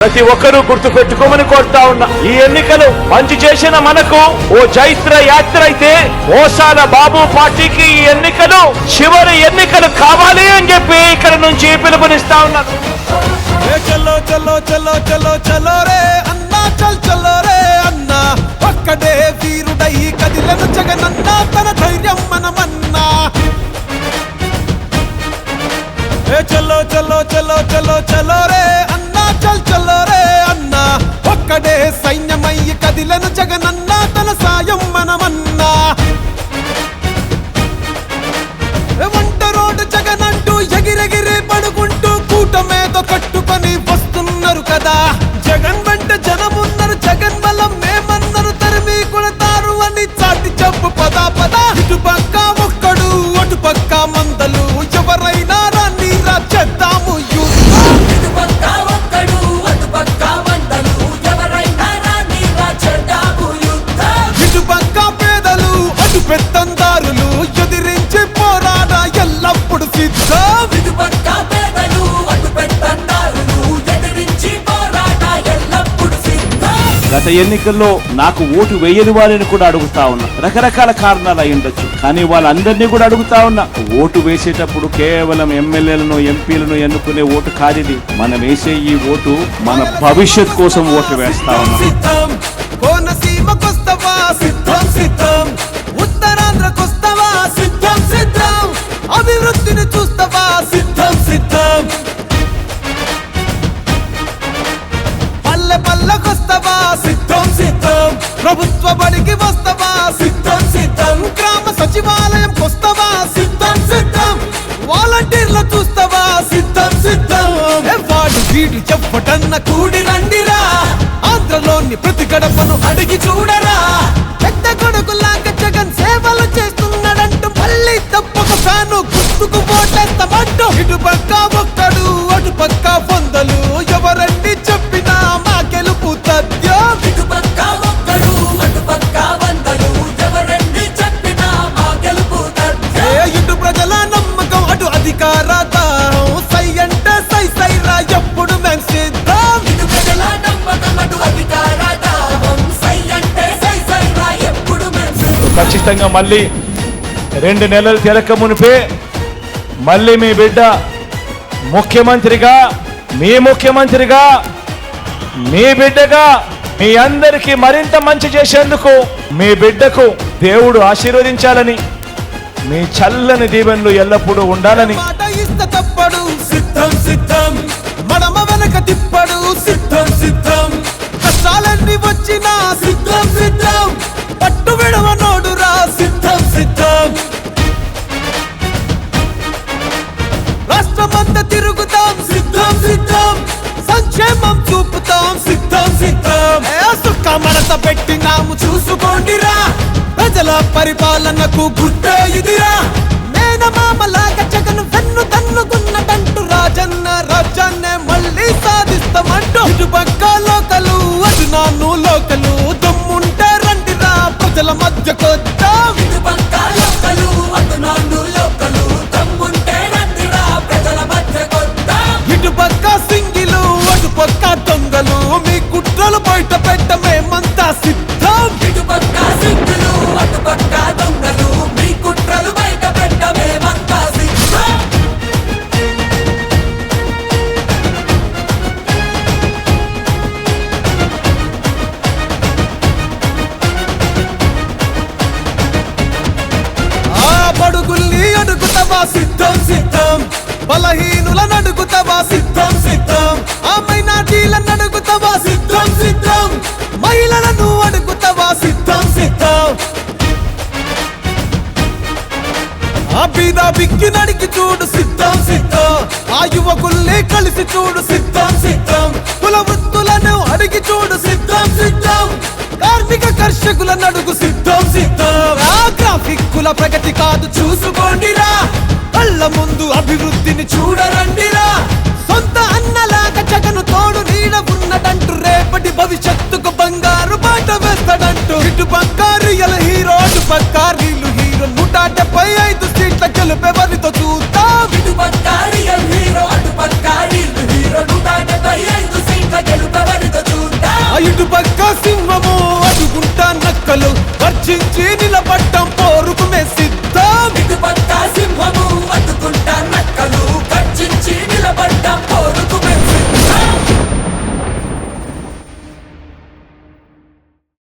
ప్రతి ఒక్కరూ గుర్తు పెట్టుకోమని కోరుతా ఉన్నా. ఈ ఎన్నికలు మంచి చేసిన మనకు ఓ చైత్ర యాత్ర అయితే, మోసాల బాబు పార్టీకి ఈ ఎన్నికలు చివరి ఎన్నికలు కావాలి అని చెప్పి ఇక్కడ నుంచి పిలుపునిస్తా ఉన్నాను. చలో చలో చలో చలో చలో రే అన్నా, చలో రే అన్నా, ఒక్కడే వీరుడై కదిలను జగనన్నా, తన ధైర్యం మనమన్నా. చలో చలో చలో చలో చలో రే అన్నా, చలో రే అన్నా, ఒక్కడే సైన్యమయ్యి కదిలను జగనన్నా, తన సాయం మనమన్నా. వంట రోడ్డు జగనంటూ ఎగిరెగిరి పడుకుంటూ కూటమేదో కట్టుకొని వస్తున్నారు కదా. జగన్ వెంట జనమున్నారు, జగన్ బలం మేమన్నారు, తరిమి కొడతారు అని చాటి చెప్పు పదా పదా. ఇటు పక్క ఒక్కడు అటు పక్క మందలు, ఎవరైనా రాని చేద్దాము ఇటు పక్క పేదలు అటు పెత్తందారులు, ఎదిరించి పోరాడ ఎల్లప్పుడు సిద్ధం. గత ఎన్నికల్లో నాకు ఓటు వేయని వారిని కూడా అడుగుతా ఉన్నా. రకరకాల కారణాలు అయి ఉండొచ్చు, కానీ వాళ్ళందరినీ కూడా అడుగుతా ఉన్నా. ఓటు వేసేటప్పుడు కేవలం ఎమ్మెల్యేలను ఎంపీలను ఎన్నుకునే ఓటు కాదిది. మనం వేసే ఈ ఓటు మన భవిష్యత్ కోసం ఓటు వేస్తా ఉన్నాం. కోనసీమకొస్తవా సిద్ధం సిద్ధం, ఉత్తరాంధ్రకొస్తవా సిద్ధం సిద్ధం, అభివృద్ధిని చూస్తవా సిద్ధం సిద్ధం, పల్లె పల్లెకొస్తవా సిద్ధం సిద్ధం, ప్రభుత్వ బడికి వస్తవా సిద్ధం సిద్ధం, గ్రామ సచివాలయం కొస్తవా సిద్ధం సిద్ధం, వాలంటీర్లు చూస్తవా సిద్ధం సిద్ధం. వాడు వీడు చెప్పటన్న కూడి రండిరా, ఆంధ్రలోని ప్రతి గడపను అడిగి చూడరా. పెద్ద కొడుకులాగా జగన్ సేవలు చేస్తున్నాడంటూ మళ్ళీ తప్పక ఫ్యాను గుర్తుకు ఓటేస్తామంటూ. ఇటు పక్క ఒక్కడు అటు పక్క వందలు, ఎవరండి చెప్పినా మా గెలుపు తథ్యం. ఇటు ప్రజల నమ్మకం అటు అధికార దాహం, సై అంటే సై సైరా ఎప్పుడు మేము సిద్ధం. ఖచ్చితంగా మళ్ళీ 2 నెలలు తిరక మునిపే మళ్ళీ మీ బిడ్డ ముఖ్యమంత్రిగా, మీ ముఖ్యమంత్రిగా, మీ బిడ్డగా మీ అందరికీ మరింత మంచి చేసేందుకు మీ బిడ్డకు దేవుడు ఆశీర్వదించాలని, మీ చల్లని దీవెనలు ఎల్లప్పుడూ ఉండాలని. మాట ఇస్త తప్పడు సిద్ధం సిద్ధం, మడమ వెనక తిప్పడు సిద్ధం సిద్ధం, కష్టాలన్నీ వచ్చినా సిద్ధం సిద్ధం, పట్టు విడవనోడురా సిద్ధం సిద్ధం. రాష్ట్రమంతా తిరుగుతాం సిద్ధం సిద్ధం, సంక్షేమం చూపుతాం సిద్ధం సిద్ధం. సుఖ మనత పెట్టినాము చూసుకోండిరా, ప్రజల పరిపాలనకు గుడ్డే ఇదిరా. మేనమామలాగా జగన్ వెన్ను తన్నుకున్నదంటూ రాజన్న రాజ్యాన్నే మళ్ళీ సాధిస్తామంటూ. ఇటు పక్క లోకలు అటు నాన్ను లోకలు, దమ్ముంటే రండిరా ప్రజల మధ్యకొద్దాం. ఇటు పక్క సింగిలు అటు పక్క దొంగలు, మీ కుట్రలు బయట పెట్ట మేమంతా సిద్ధం. బడుగుల్ని అడుగుతావా సిద్ధం సిద్ధం, బలహీనులను అడుగుతావా సిద్ధం సిద్ధం, ఆ మైనార్టీలను అడుగుతావా సిద్ధం సిద్ధం, మహిళలను అడుగుతావా సిద్ధం సిద్ధం, ఆ బీద బిక్కి నడికి చూడు సిద్ధం సిద్ధం, ఆ యువకుల్ని కలిసి చూడు సిద్ధం సిద్ధం, కుల వృత్తులను అడిగి చూడు సిద్ధం సిద్ధం, కార్మిక కర్షకులను అడుగు సిద్ధం సిద్ధం. ఆ గ్రాఫిక్ కుల ప్రగతి కాదు చూసుకోండిరా, కళ్ళ ముందు అభివృద్ధిని చూడరండిరా. సొంత అన్నలాగా జగను తోడు నీడ ఉన్నదంటూ, రేపటి భవిష్యత్తుకు బంగారు బాట వేస్తాడంటూ. ఇటు పక్క రియల్ హీరో అటు పక్క రీలు హీరో, 175 సీట్ల గెలుపెవరితో చూద్దాం. ఇటు పక్క రియల్ హీరో అటు పక్క రీలు హీరో, 175 సీట్ల గెలుపు సింహము అడుగుంటా నక్కలు వర్జించి